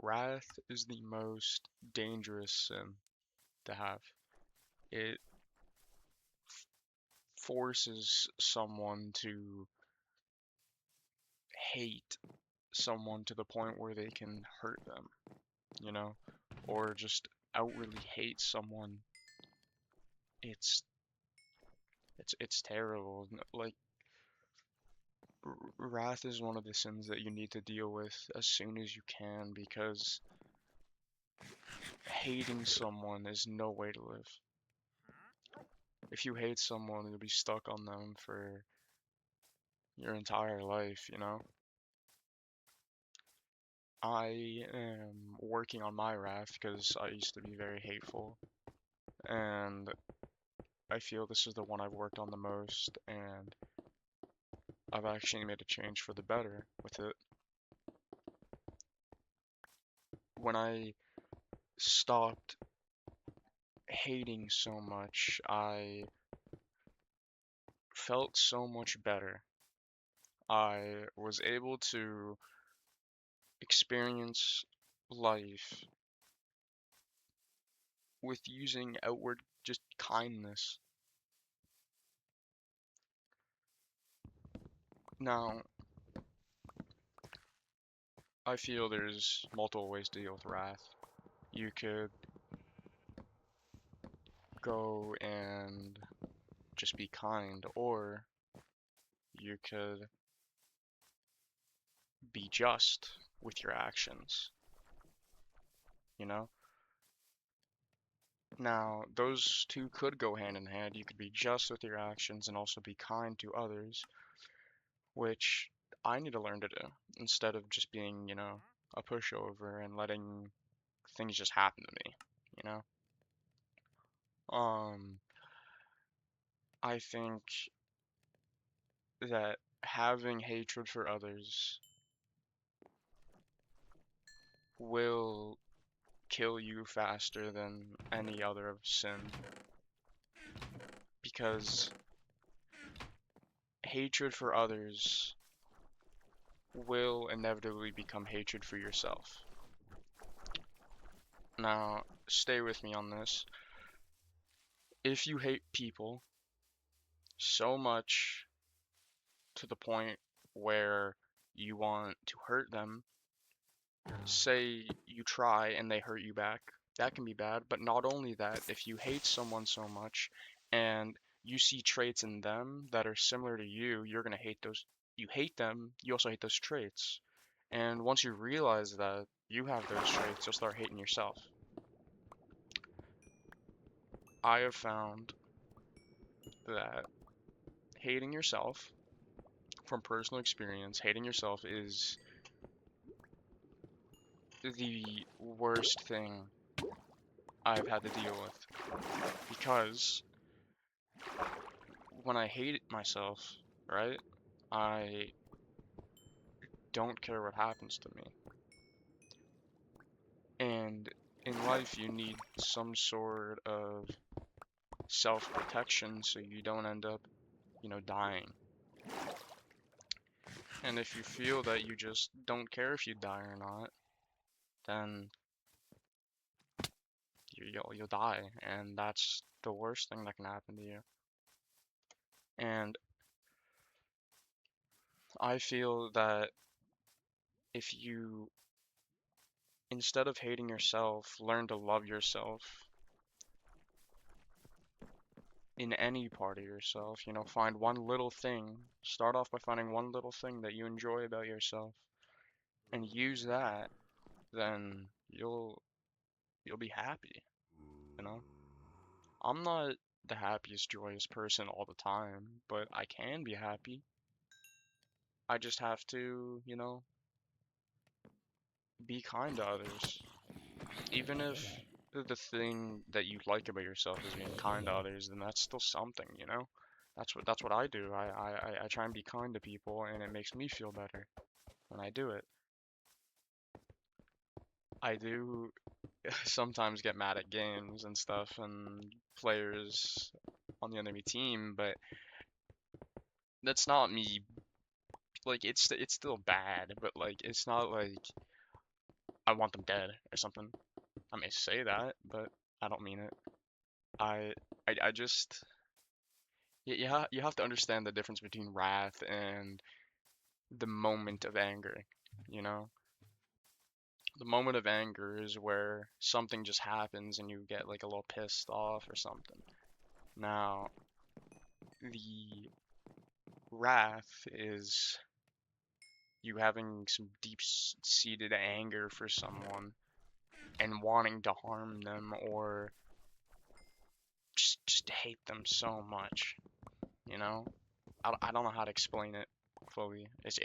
Wrath is the most dangerous sin to have. It forces someone to hate someone to the point where they can hurt them, you know, or just outwardly hate someone. It's it's terrible. Like wrath is one of the sins that you need to deal with as soon as you can because hating someone is no way to live. If you hate someone, you'll be stuck on them for your entire life, you know? I am working on my wrath because I used to be very hateful, and I feel this is the one I've worked on the most, and I've actually made a change for the better with it. When I stopped hating so much, I felt so much better. I was able to experience life with using outward just kindness. Now, I feel there's multiple ways to deal with wrath. You could go and just be kind, or you could be just with your actions, you know? Now, those two could go hand in hand. You could be just with your actions and also be kind to others, which I need to learn to do instead of just being, a pushover and letting things just happen to me, you know? Um, I think that having hatred for others will kill you faster than any other sin because hatred for others will inevitably become hatred for yourself. Now, stay with me on this. If you hate people so much to the point where you want to hurt them, say you try and they hurt you back, that can be bad. But not only that, if you hate someone so much and you see traits in them that are similar to you, you're going to hate those. You hate them, you also hate those traits. And once you realize that you have those traits, you'll start hating yourself. I have found that hating yourself, from personal experience, hating yourself is the worst thing I've had to deal with because when I hate myself, right, I don't care what happens to me. And in life, you need some sort of self-protection so you don't end up, dying. And if you feel that you just don't care if you die or not, then you'll die, and that's the worst thing that can happen to you. And I feel that if you, instead of hating yourself, learn to love yourself in any part of yourself, find one little thing. Start off by finding one little thing that you enjoy about yourself and use that, then you'll be happy, you know? I'm not the happiest, joyous person all the time, but I can be happy. I just have to, be kind to others. Even if the thing that you like about yourself is being kind to others, then that's still something, you know? That's what I do. I try and be kind to people and it makes me feel better when I do it. I do sometimes get mad at games and stuff and players on the enemy team, but that's not me. Like it's still bad, but like it's not like I want them dead or something. I may say that, but I don't mean it. I I just you have to understand the difference between wrath and the moment of anger, you know? The moment of anger is where something just happens and you get like a little pissed off or something. Now, the wrath is you having some deep-seated anger for someone and wanting to harm them or just hate them so much, you know? I don't know how to explain it fully. It's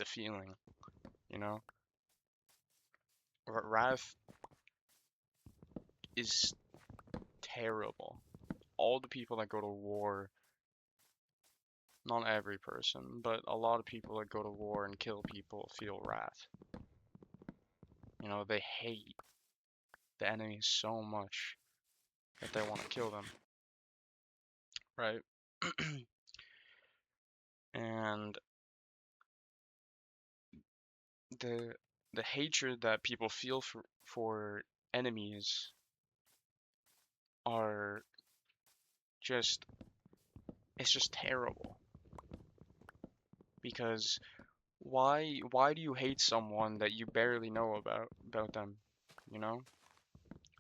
a feeling, you know? Wrath is terrible. All the people that go to war, not every person, but a lot of people that go to war and kill people feel wrath. You know, they hate the enemy so much that they want to kill them, right? And the the hatred that people feel for enemies are just it's just terrible because why do you hate someone that you barely know about them, you know?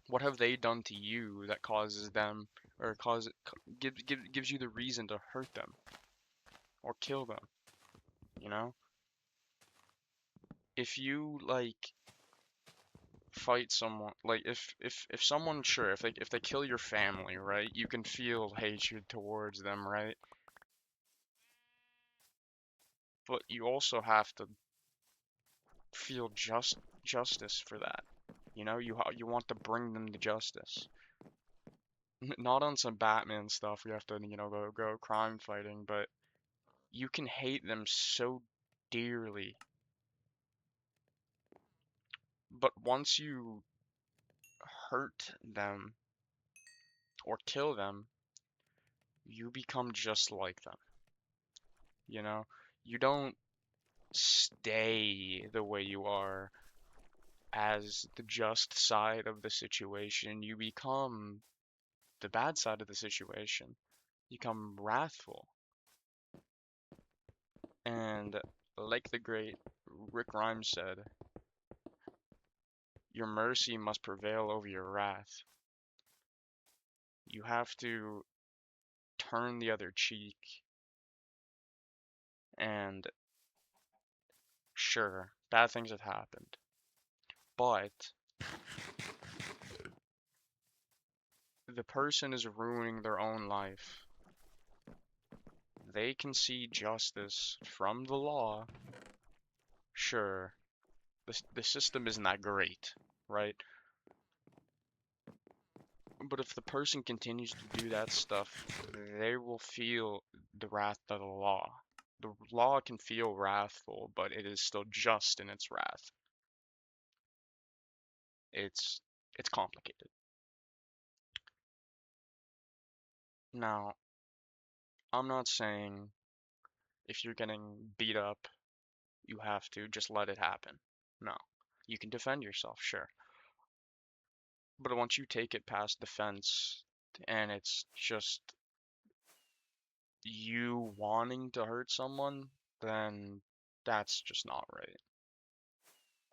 What have they done to you that causes them or gives you the reason to hurt them or kill them, you know? If you like fight someone, like if someone, sure, if they kill your family, right? You can feel hatred towards them, right? But you also have to feel justice for that. You know, you want to bring them to justice. Not on some Batman stuff. You have to, go crime fighting, but you can hate them so dearly. But once you hurt them or kill them, you become just like them. You know, you don't stay the way you are as the just side of the situation. You become the bad side of the situation. You become wrathful. And like the great Rick Grimes said, your mercy must prevail over your wrath. You have to turn the other cheek. And sure, bad things have happened. But the person is ruining their own life. They can see justice from the law. Sure, the system isn't that great, right? But if the person continues to do that stuff, they will feel the wrath of the law. The law can feel wrathful, but it is still just in its wrath. It's it's complicated. Now, I'm not saying if you're getting beat up, you have to just let it happen. No. You can defend yourself, sure. But once you take it past defense and it's just you wanting to hurt someone, then that's just not right.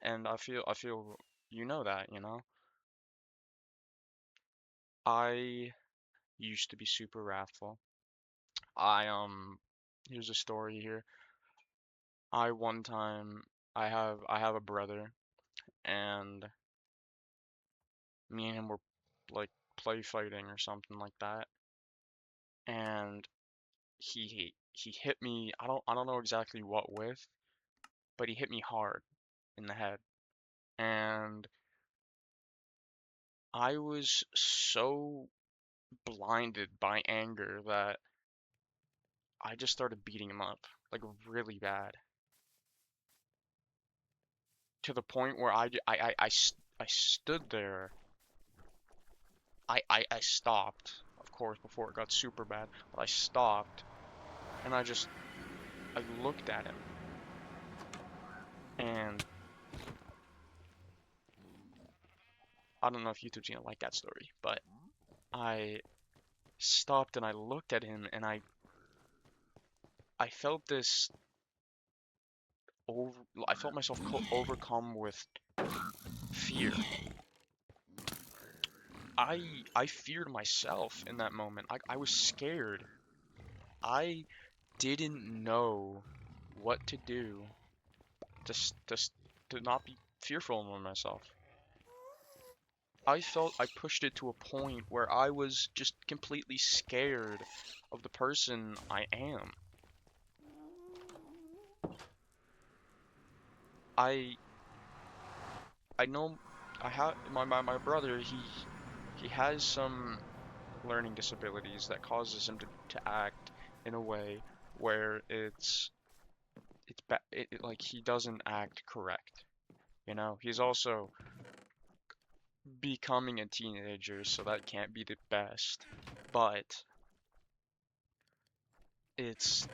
And I feel you know that, you know? I used to be super wrathful. I here's a story here. I one time I have a brother and me and him were like play fighting or something like that. And he hit me. I don't know exactly what with, but he hit me hard in the head. And I was so blinded by anger that I just started beating him up like really bad to the point where I stood there. I stopped, of course, before it got super bad, but I stopped and I looked at him and I don't know if YouTube's gonna like that story, but I stopped and I looked at him and I felt this over I felt myself overcome with fear. I feared myself in that moment. I was scared. I didn't know what to do to to not be fearful of myself. I felt I pushed it to a point where I was just completely scared of the person I am. I I know I have my brother, he has some learning disabilities that causes him to act in a way where like he doesn't act correct. You know, he's also becoming a teenager, so that can't be the best. But it's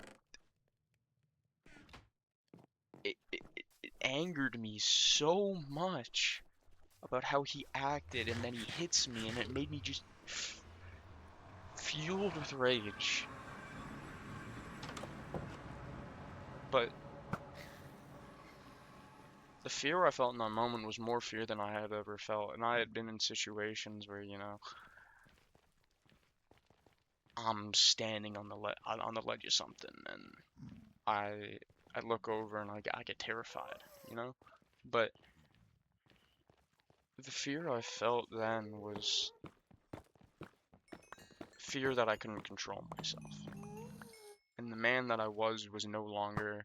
it angered me so much about how he acted, and then he hits me, and it made me just fueled with rage. But the fear I felt in that moment was more fear than I had ever felt, and I had been in situations where, you know, I'm standing on the ledge of something, and I I look over and I get terrified, you know. But the fear I felt then was fear that I couldn't control myself, and the man that I was no longer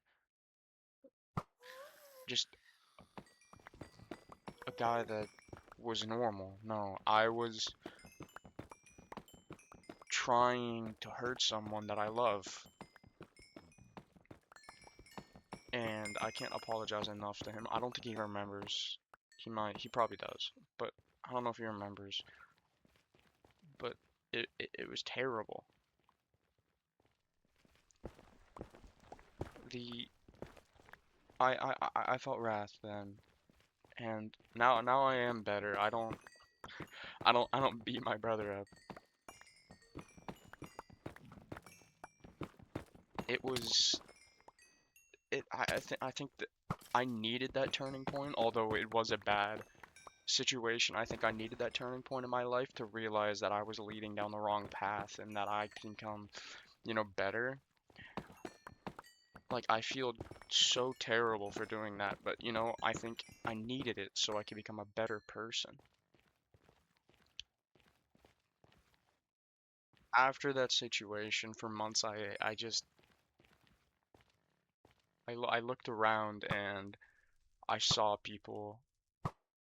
just a guy that was normal. No, I was trying to hurt someone that I love, and I can't apologize enough to him. I don't think he remembers. He probably does, but I don't know if he remembers. But it was terrible. The I felt wrath then, and now I am better. I don't beat my brother up. It was I think that I needed that turning point, although it was a bad situation. I think I needed that turning point in my life to realize that I was leading down the wrong path and that I can become, you know, better. Like, I feel so terrible for doing that, but, you know, I think I needed it so I could become a better person. After that situation, for months, I just, I looked around and I saw people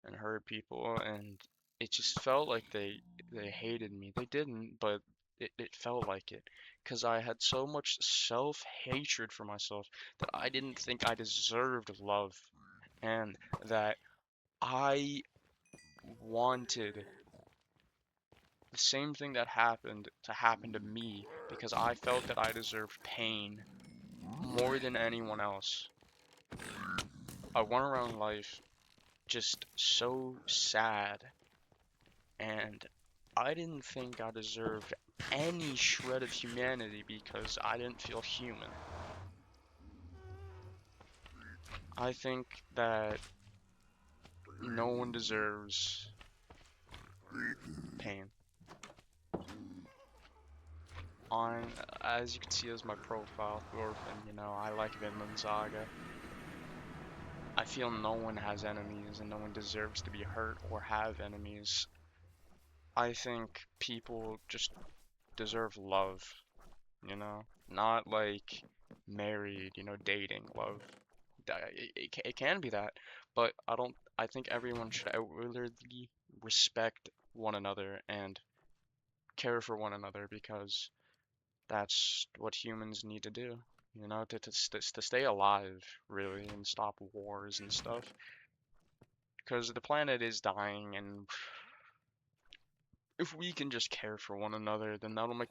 and heard people, and it just felt like they hated me. They didn't, but it felt like it, because I had so much self-hatred for myself that I didn't think I deserved love, and that I wanted the same thing that happened to happen to me because I felt that I deserved pain more than anyone else. I went around life just so sad, and I didn't think I deserved any shred of humanity because I didn't feel human. I think that no one deserves pain. On, as you can see as my profile, Orphan, you know, I like Vinland Saga. I feel no one has enemies and no one deserves to be hurt or have enemies. I think people just deserve love, you know? Not like married, you know, dating love. It can be that, but I think everyone should outwardly respect one another and care for one another because that's what humans need to do, you know, to stay alive, really, and stop wars and stuff. Because the planet is dying, and if we can just care for one another, then that'll make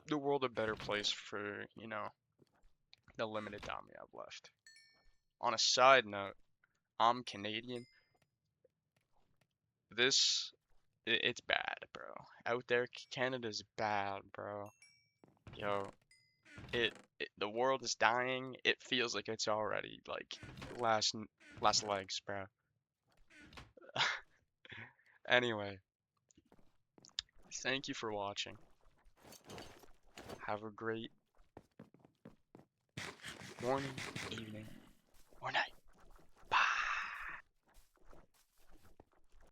the world a better place for, you know, the limited time we have left. On a side note, I'm Canadian. it's bad, bro. Out there, Canada's bad, bro. Yo, the world is dying. It feels like it's already like last last legs, bro. Anyway, thank you for watching. Have a great morning, evening, or night.